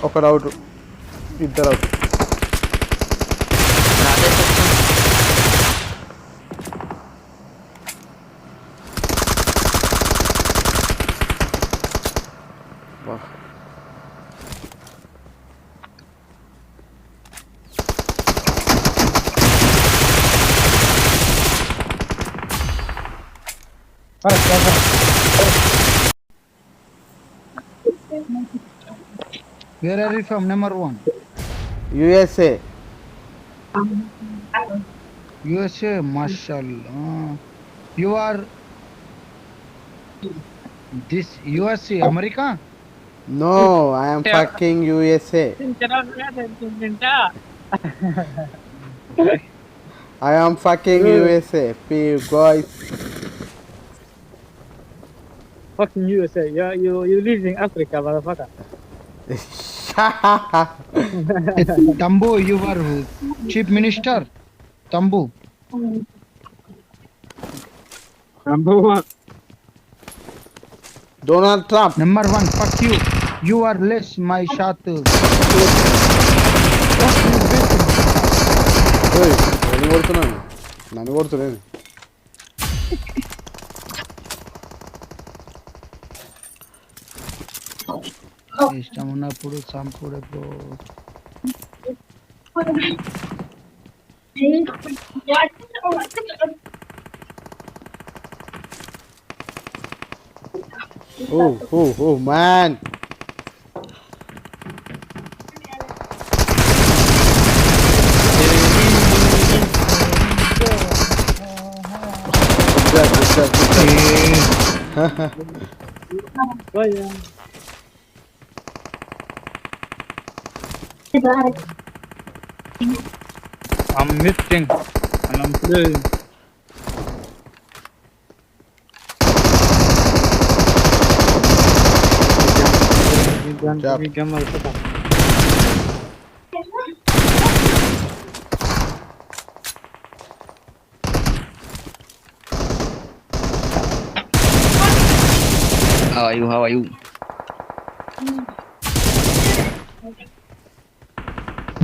ఒకడు అవుట్, ఇద్దరు out. Where are you from? Number one. USA. USA, mashallah. You are this USA, America? No, I am fucking USA. I am fucking USA. Guys. Fucking USA. You live in Africa, motherfucker. Tambu, you are chief minister. Tambu. Number one. Donald Trump. Number one, fuck you. You are less my shot. నన్ను కొడుతున్నాను, నన్ను కొడుతున్నాను. ఇష్టం ఉన్నప్పుడు చంపుడు bro. Oh man. I'm missing and I'm playing. job. How are you? How are you?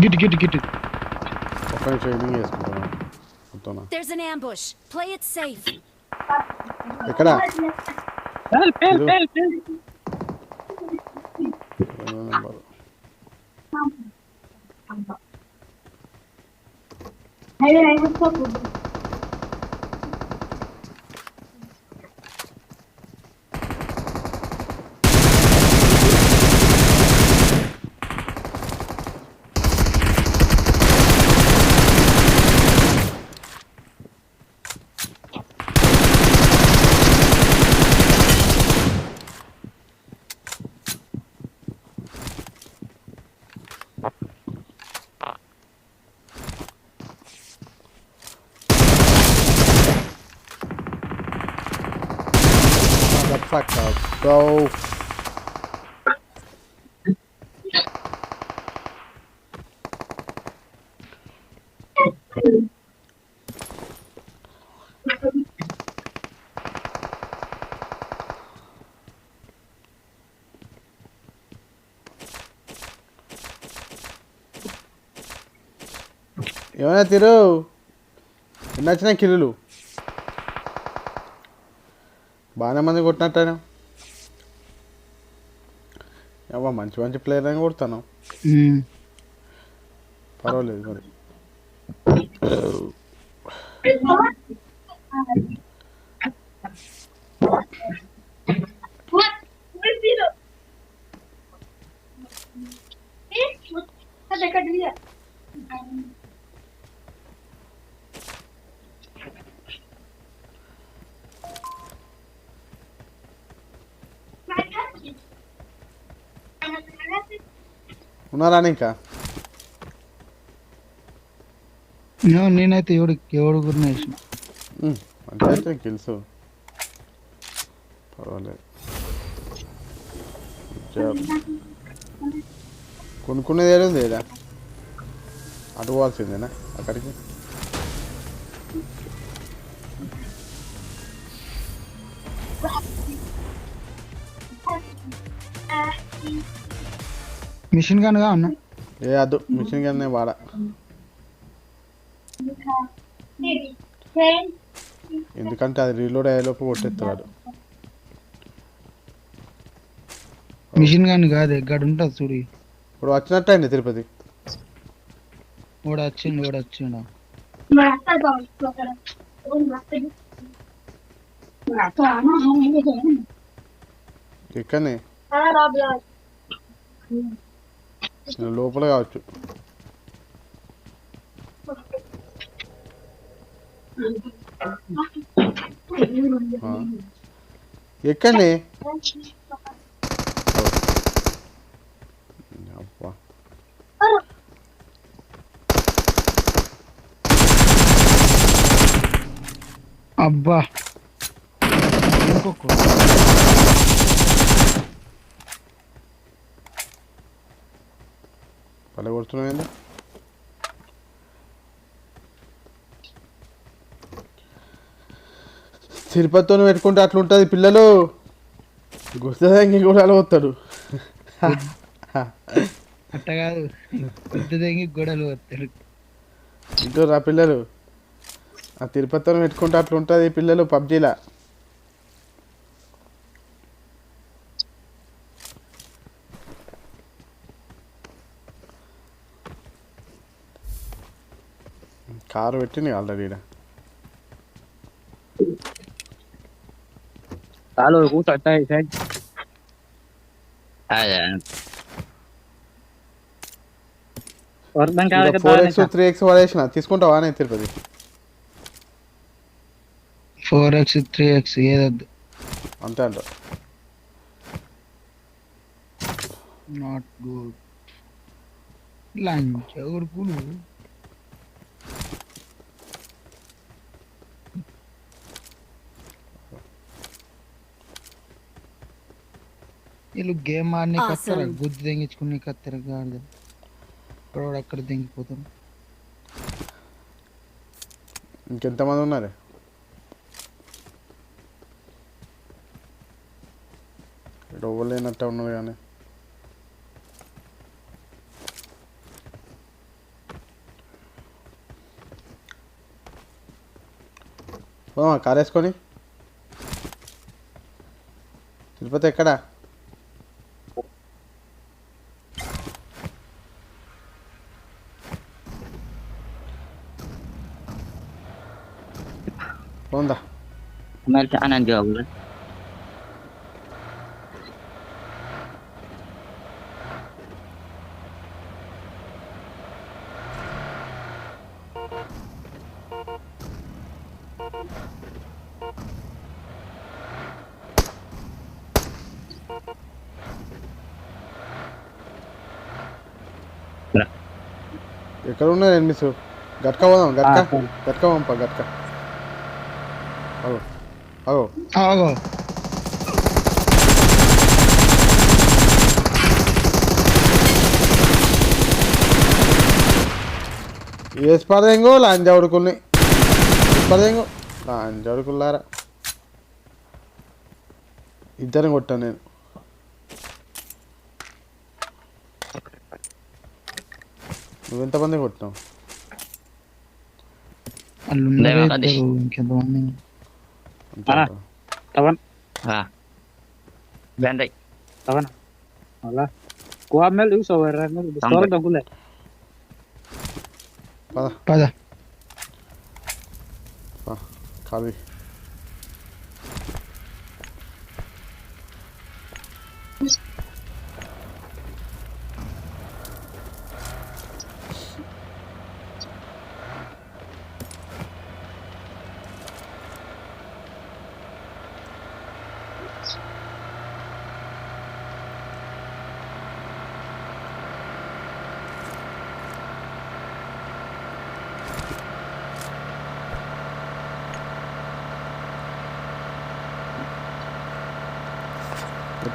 Get. ఒక్క నిమిషం evening వేసుకుంటాను. మొత్తం There's an ambush. Play it safe. ఎక్కడ? Help. Number fuck up, bro. ఏమైనా తిరు ఎన్ని వచ్చినాయి కిల్లులు? బాగానే మంది కొట్టినట్టు అవ్వ, మంచి ప్లేయర్ అని కొడతాను. పర్వాలేదు మరి. ఉన్నారా ఇంకా? నేనైతే ఎవడు గురిన వేసిన. మంచి అయితే తెలుసు, పర్వాలేదు. కొనుక్కునేది ఏడుంది ఏడా? అటు పోవాల్సిందేనా అక్కడికి? మిషన్ గన్ గా ఉన్నా ఏ అద్దు మిషన్ గన్నే వాడా. ఎందుకంటే అది రీలోడ్ అయ్యేలోపు కొట్టేస్తున్నాడు. మిషన్ గన్ కాదు గడు ఉంటుంది చూడు. ఇప్పుడు వచ్చినట్టు అండి తిరుపతి. ఓడు వచ్చిండు. ఇక్కడనే లోపల కావచ్చు. ఎక్కడనే అబ్బా అబ్బా ఇంకొక పల్లె కొడుతున్నాయండి. తిరుపతితో పెట్టుకుంటే అట్లుంటుంది. పిల్లలు గుర్తు కూడా వస్తాడు. అట్ట కాదు గుర్తు తెగి గొడవలు వస్తాడు. ఇంటూ రా పిల్లలు ఆ తిరుపతితో పెట్టుకుంటే అట్లుంటుంది పిల్లలు పబ్జీలా. కారు పెట్టింది ఆల్రెడీ ఈడ. Talo cũng tại tay thế. Orang kali kita 4x 3x వాడేసిన తీసుకుంటావా నేను తిరుపతి. 4x 3x ఏదద్దు. అంతే అంట. Not good. లంచ్ ఎవరుకులు వీళ్ళు గేమ్ ఆడిని కత్తరా గుద్దు తెంగించుకుని కత్తెర కాదు. ఇప్పుడు అక్కడ తెంగిపోతారు. ఇంకెంతమంది ఉన్నారు? ఇక్కడ ఇవ్వలేనట్టే ఉన్నది కానీ కార్ వేసుకొని తిరుపతి ఎక్కడా? పోందా Mereka anak jauh lah. ఎక్కడ ఉన్నారు ఎనిమిస్? గట్క పోదాం. గట్క పంప గట్క. అగో అగో ఆగో వేసిపడదేంగో లాంజావుడుకుల్ని పదేంగో లాంజావుడుకుల్లారా. ఇద్దరిని కొట్టాను నేను. నువ్వెంతమంది కొట్టినావు? ఇంకెంతమంది? Tawan. Bandai. Tawan. Alah. Gua ambil itu sawerannya di store dong gue. పద ఖాళీ.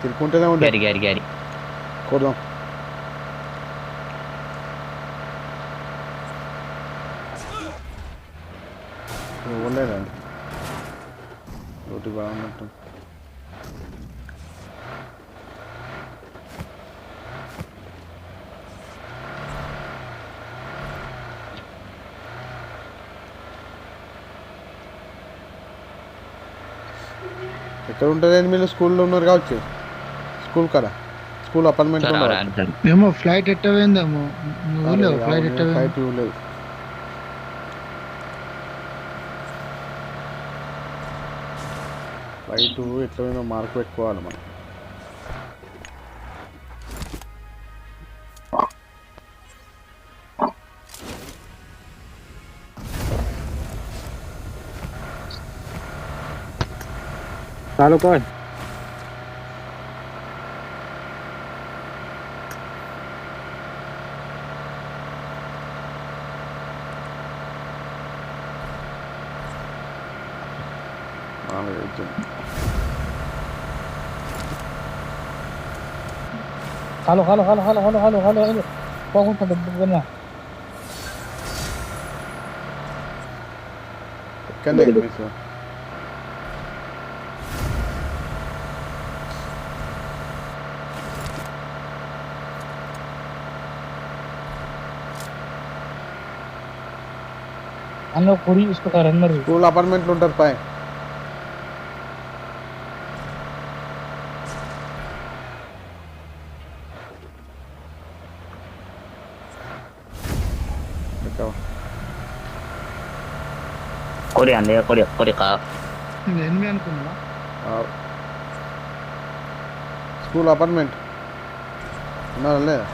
తిరుక్కుంటూనే ఉంటాయి. Gari. కొడదాం. ఇవ్వలేదండి రోటి బాగున్నట్టు. ఎక్కడ ఉంటారండి మీరు? స్కూల్లో ఉన్నారు కావచ్చు, స్కూల్ కాడ, స్కూల్ అపార్ట్మెంట్ సార్ ఉండవు. సార్ ఏమో ఫ్లైట్ ఎట్ట పోయిందేమో ఊళ్ళో ఫ్లైట్ ఎట్ట పోయింది. ఫ్లైట్ లేదు. ఫ్లైట్ ఎట్లా పోయిందో మార్క్ పెట్టుకోవాలి మనం. ચાલો કોઈ hello hello hello hello hello hello hello hello పోకుండా విన్నా ఎక్కడనే మీకు అన్న కుడి చూసుకుంటారు అందరు. స్కూల్ అపార్ట్మెంట్లు ఉంటారు పై. Korea nih, Korea kak. ఎనిమిది అనుకున్నా. స్కూల్ అపార్ట్మెంట్ ఉన్నారా లేదా?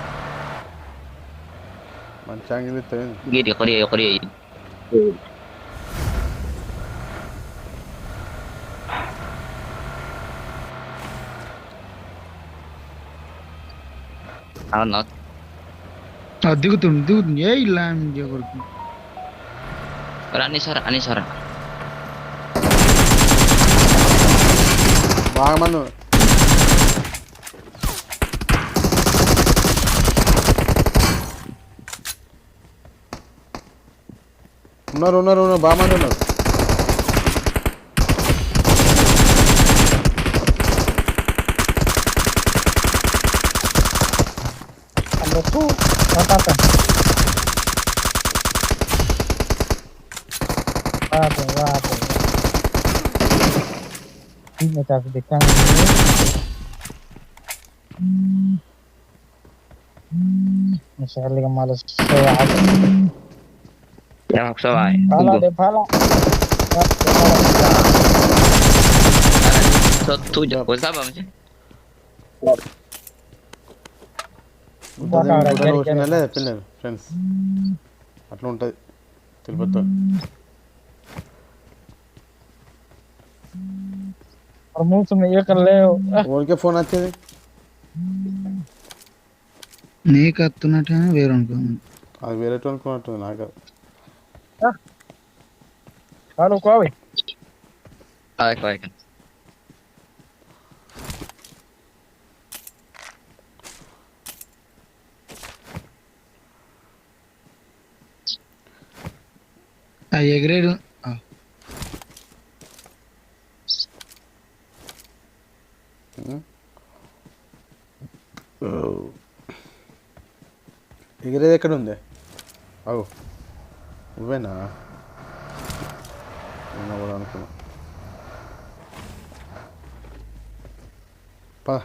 మంచి యాంగిల్ ఇస్తుంది. Gini Korea ini. Anak. దిగుతుంది ఏ ఇలా కొడుతుంది. Anisara. బాగా మంది ఉన్నారు బాగా మంది ఉన్నారు. అందరూ రకాతం water ini tak sedekang misalnya yang malas saya ada Ya maksa ay. pala de pala So tujuh. Kau sabar macam. వచ్చినా పిల్లలు ఫ్రెండ్స్ అట్లా ఉంటుంది తిరుపతితో. ఊరికే ఫోన్ వచ్చేది నీకు వస్తున్నట్టు వేరే అది వేరే అనుకున్నట్టు నాకు. Hello కోవి Ay. ఎగ్రేడ్ ఎగిరేది ఎక్కడ ఉంది? అవు నువ్వేనా? నేను కూడా అనుకున్నా. పా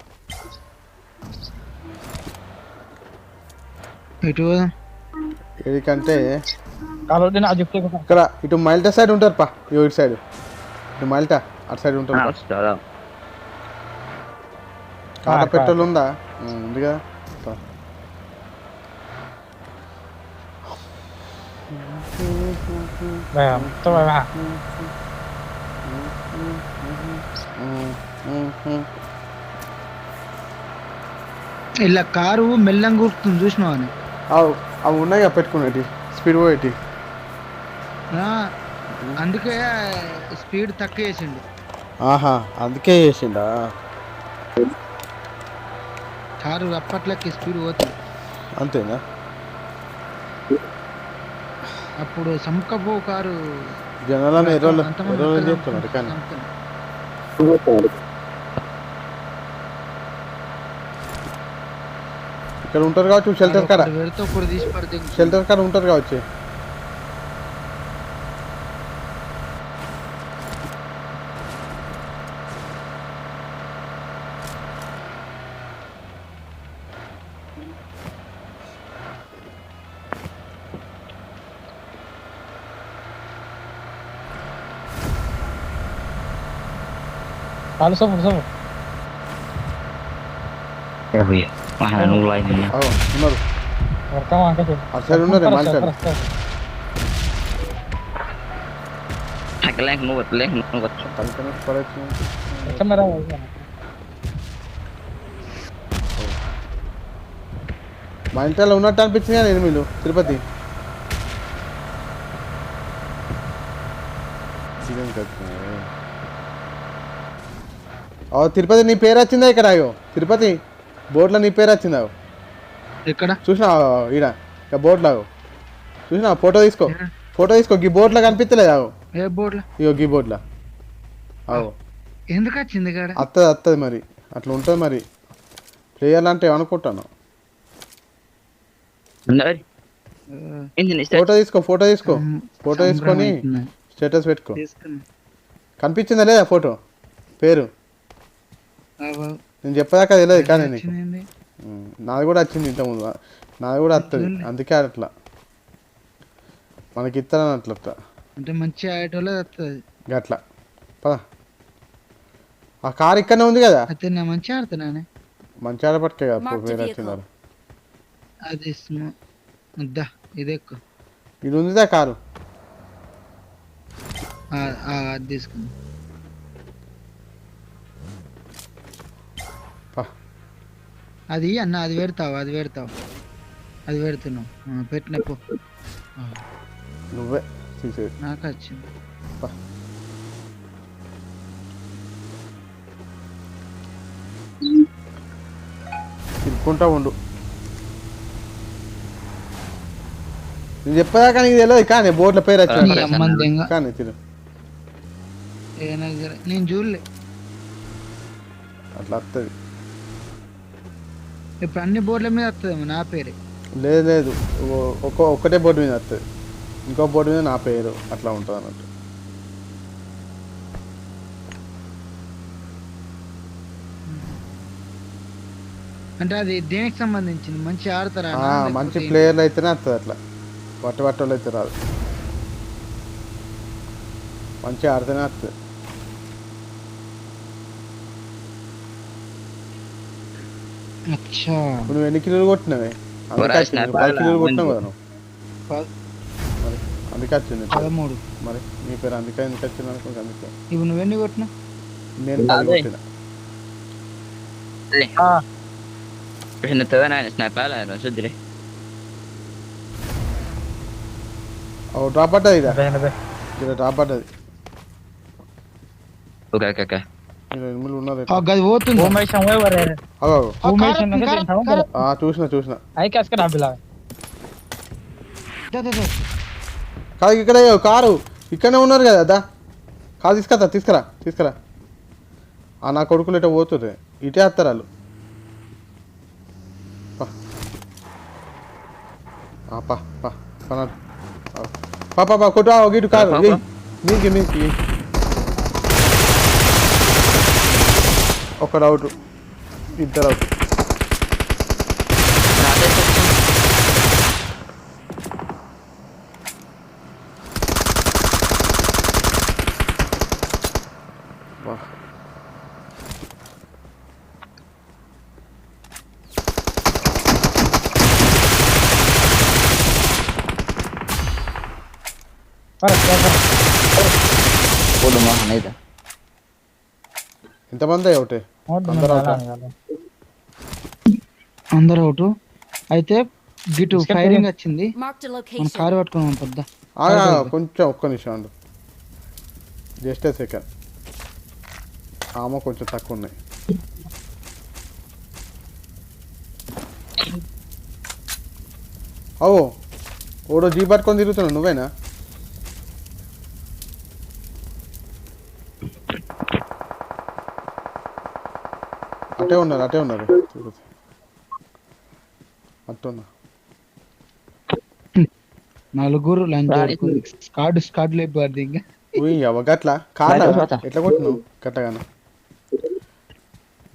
ఇటు ఏడికంటే kalau dia nak ajak ఇక్కడ ఇటు మైల్టా సైడ్ ఉంటారు పా. ఇటు సైడ్ ఇటు మైల్టా అటు సైడ్ ఉంటారు. Anak saudara. కాట పెట్రోల్ ఉందా? ఉంది కదా. ఇలా కారు మెల్లంగా కూర్చుంది చూసినావా అని? అవి ఉన్నాయి పెట్టుకునేటి స్పీడ్ పోయేటి. అందుకే స్పీడ్ తక్కువ వేసిండు. ఆహా అందుకే చేసిండా? కారు అప్పట్లకి స్పీడ్ పోతుంది అంతేనా? అప్పుడు సంకపో కారు జనాలను ఎర్రోళ్ళు చెప్తున్నారు కానీ ఇక్కడ ఉంటారు కావచ్చు. షెల్టర్ కాడ వెళ్తే ఒకటి తీసి పడితే షెల్టర్ కాడ ఉంటారు కావచ్చు. Kalau sama. Ya bu ya. Mana nulai ini? అవు ఉన్నారు Rekam angkat ya. అటు సైడ్ ఉన్నారు మాట్లాడు Hakelang nuwat, leng nuwat. పక్కన పడచ్చు Kamera. మా ఇంట్లో ఉన్నట్టు అనిపించింది కానీ ఎనిమిలు తిరుపతి తిరుపతి నీ పేరు వచ్చిందా ఇక్కడ అయ్యో తిరుపతి బోర్డులో నీ పేరు వచ్చిందా ఎక్కడ చూసినా ఈడ ఇక బోర్డులో చూసినా ఫోటో తీసుకో గీ బోర్డులో కనిపించలేదు అవు ఏ బోర్డులో ఇగో గీ బోర్డులో అవు ఎందుకు వచ్చింది కాడ వస్తుంది మరి అట్లా ఉంటుంది మరి ప్లేయర్లు అంటే ఏమనుకుంటాను Benar. Ini nih. ఫోటో తీసుకో ఫోటో తీసుకొని స్టేటస్ పెట్టుకో తీసుకున్నా కనిపించిందా లేదా ఫోటో పేరు నేను చెప్పదాకా తెలియదు కానీ నీకు వచ్చింది నాది కూడా వచ్చింది ఇంతకుముందు నాది కూడా వస్తుంది అందుకే అట్లా మనకి ఇస్తారని అట్లా అంటే మంచి ఆడేటోళ్ళే వస్తుంది అట్లా పద ఆ కార్ ఇక్కడనే ఉంది కదా అయితే నేను మంచి ఆడుతున్నానే మంచి ఆడపట్టుకే కదా పేరు వచ్చిందారు అది వద్దా ఇది ఎక్కువ ఇది ఉందిదా కారు అది తీసుకుంది అది అన్న అది పెడతావు అది పెడుతున్నావు పెట్టినప్పు నువ్వే తీసేది నాకు వచ్చింది తిరుక్కుంటా ఉండు నేను చెప్పదాకా నీకు తెలియదు కానీ బోర్డుల పేరు నీ వచ్చింది అమ్మంది ఇంకా కానీ తిరు నేను చూడలే అట్లా వస్తుంది ఇప్పుడు అన్ని బోర్డుల మీద వస్తుందేమో నా పేరే లేదు ఒక్కటే బోర్డు మీద వస్తుంది ఇంకో బోర్డు మీద నా పేరు అట్లా ఉంటుంది అన్నట్టు అంటే అది దేనికి సంబంధించింది మంచి ఆడతారా మంచి ప్లేయర్లు అయితేనే వస్తుంది అట్లా పట్టోళ్ళు అయితే రాదు మంచి ఆడితేనే వస్తుంది అచ్చా నువ్వు ఎన్ని కిలోలు కొట్టినావే అందుకే వచ్చింది. 10 కిలోలు కొట్టినావు కదా నువ్వు మరి అందుకే వచ్చింది 13 మరి నీ పేరు అందుకే ఎందుకు వచ్చింది అనుకుంటే అందుకే ఇప్పుడు నువ్వెన్ని కొట్టినా నేను 10 కొట్టిన Bisa nonton aja sniper lah, maksud deh. Drop పడ్డది ఇదా Bebe. ఇక్కడ డ్రాప్ పడ్డది Oke. మీరు ఎనిమిది ఉన్నారు గది పోతుంది Umay siyang wewe. అగో Umay siyang nagkasin. చూసిన Ay kas ka nabila. కాదు ఇక్కడ కారు ఇక్కడనే ఉన్నారు కదా దా కాదు తీసుకురా నా కొడుకులు ఇట పోతుండ్రే ఇటే వస్తారు వాళ్ళు పా కొట్టు గిటు కారు మీకు ఒకడు అవుట్ ఇద్దరు అవుట్ Udah mah itu. ఎంతమంది ఒకటే అందరూ అవుట్ అయితే గిటు ఫైరింగ్ వచ్చింది Marked a మన location. కారు పట్టుకున్నాం పెద్ద కొంచెం ఒక్క నిమిషం అండు జస్ట్ సెకండ్ ఆమె కొంచెం తక్కువ ఉన్నాయి ఓ ఓడో జీ పట్టుకొని తిరుగుతున్నావు నువ్వేనా అటే ఉన్నారు అట్టున్నా నలుగురు లంచ్ స్కాడ్ లేపారు ఇంకా గట్లా కాదా ఎట్లా కొట్టినావు గట్టగానే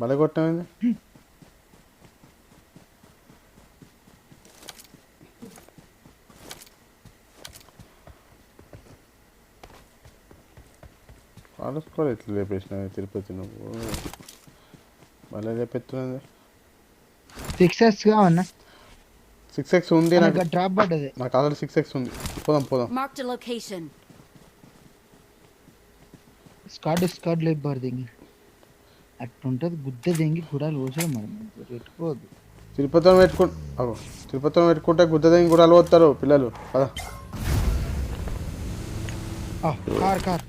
భలే కొట్టినావు ఆలోచుకోవాలి ఎట్లా లేపేసిన తిరుపతి నువ్వు మళ్ళీ లేపెత్తున్నది 6x కావన్నా 6x ఉంది నాకు డ్రాప్ పడ్డది. నాకు ఆల్రెడీ 6x ఉంది. పోదాం Marked a location. స్కాడ్ లేపారు దింగి అట్టుంటది గుద్ద దింగి గుడాలు పోసాడు మనం పెట్టుకోవద్దు. తిరుపతిలో పెట్టుకుంటే గుద్దదని కూడా అలవస్తారు పిల్లలు కదా. కార్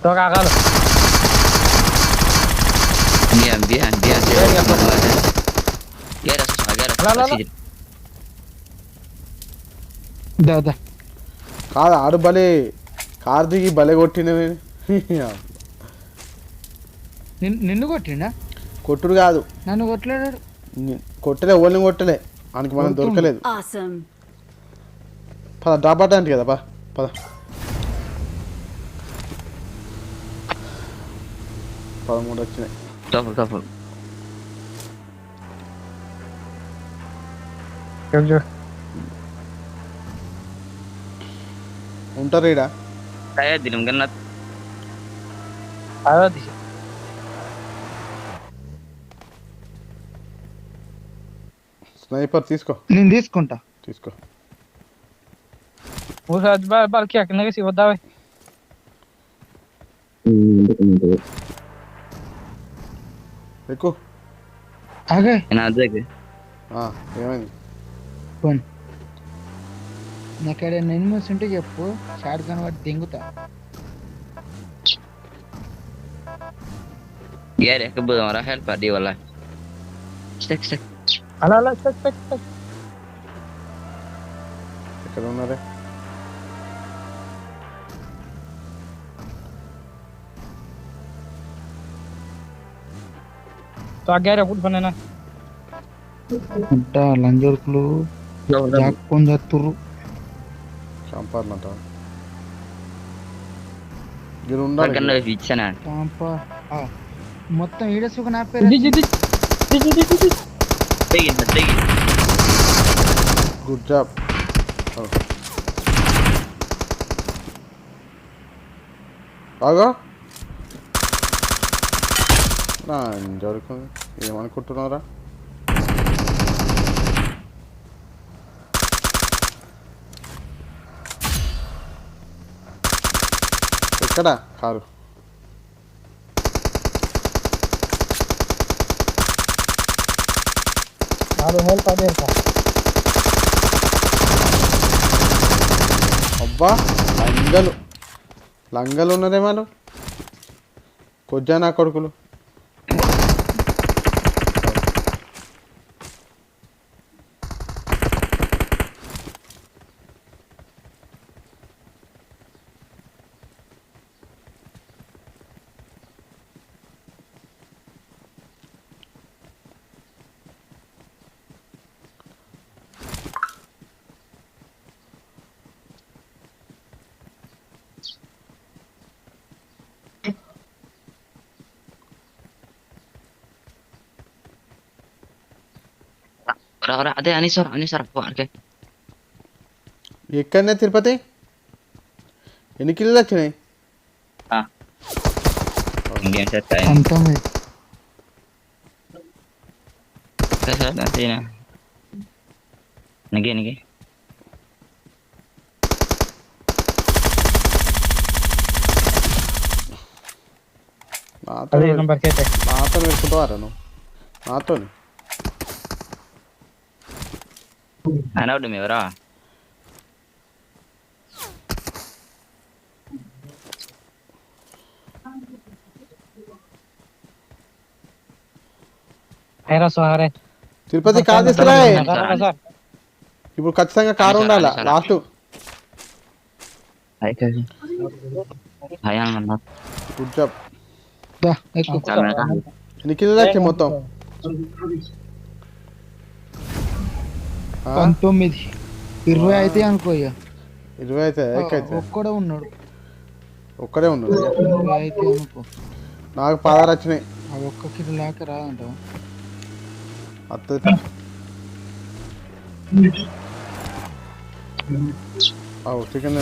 तो काकालो Biar Biar Lah. దా కాదు ఆడు భలే కారు దిగి భలే కొట్టినవి. నిన్ను కొట్టిండా? కొట్టుడు కాదు నన్ను కొట్టలేడు. కొట్టలే ఓన్లీ కొట్టలే ఆయనకి మనం దొరకలేదు. Awesome. పద డ్రాప్ అంటే కదా పద 13 వచ్చినాయి. Double. जो ఉంటారు ఈడ Saya dilim kena. आया थी స్నైపర్ తీసుకో నేను తీసుకుంటా. वो शायद बार क्या करने के सी बतावे ఎక్కువ ఆగే Kena aja ke. ఏమైంది పోన్ నాకడ ఎనిమిస్ ఉంటే చెప్పు షార్ట్ గన్ వాటి దింగుతా. Biar ya kebun orang help dia wala. Stek. अला चक ఎక్కడ ఉన్నారే तो आगे रे फुट बने ना అంటా లంజోర్కులు జాక్కొని చేస్తుర్రు. చంపాలంట మీరు ఉండాలి Kena bicara. పాంపా మొత్తం ఈడసుకు నా పేరు दी Tegi. Good job. బాగా నా జరుగుతుంది ఏమనుకుంటున్నారా? ఎక్కడ కారు मारो हेल्प आ दे का అబ్బా లంగలు ఉన్నారేమో కొజ్జా నా కొడుకులు. Orang ada Anisar keluarga. ఎక్కడనే Tirupati ఎన్ని కిలోలు వచ్చినాయి? Kemudian saya tanya. అంతా మీద Saya nanti na. Nagi. నాతో अरे नंबर कहते పెట్టుకుంటావారా నువ్వు నాతో? Ana udah merah. era suara Tirupati car తీసుకురా. Sar ఇప్పుడు ఖచ్చితంగా కారు ఉండాలా last. Ayo. Sayang anak. Good job. దా ఎక్కువ Kamera. ఎన్ని కిలోలు వచ్చాయి మొత్తం? 19 20 అయితే అనుకో ఇక 20 అయితే ఎక్కైతే ఒక్కడే ఉన్నాడు. ఒక్కడే ఉన్నాడు. 20 అయితే అనుకో నాకు 16 వచ్చినాయి. ఆ ఒక్క కిలో లేక రాదంట. అత్తది చికెన్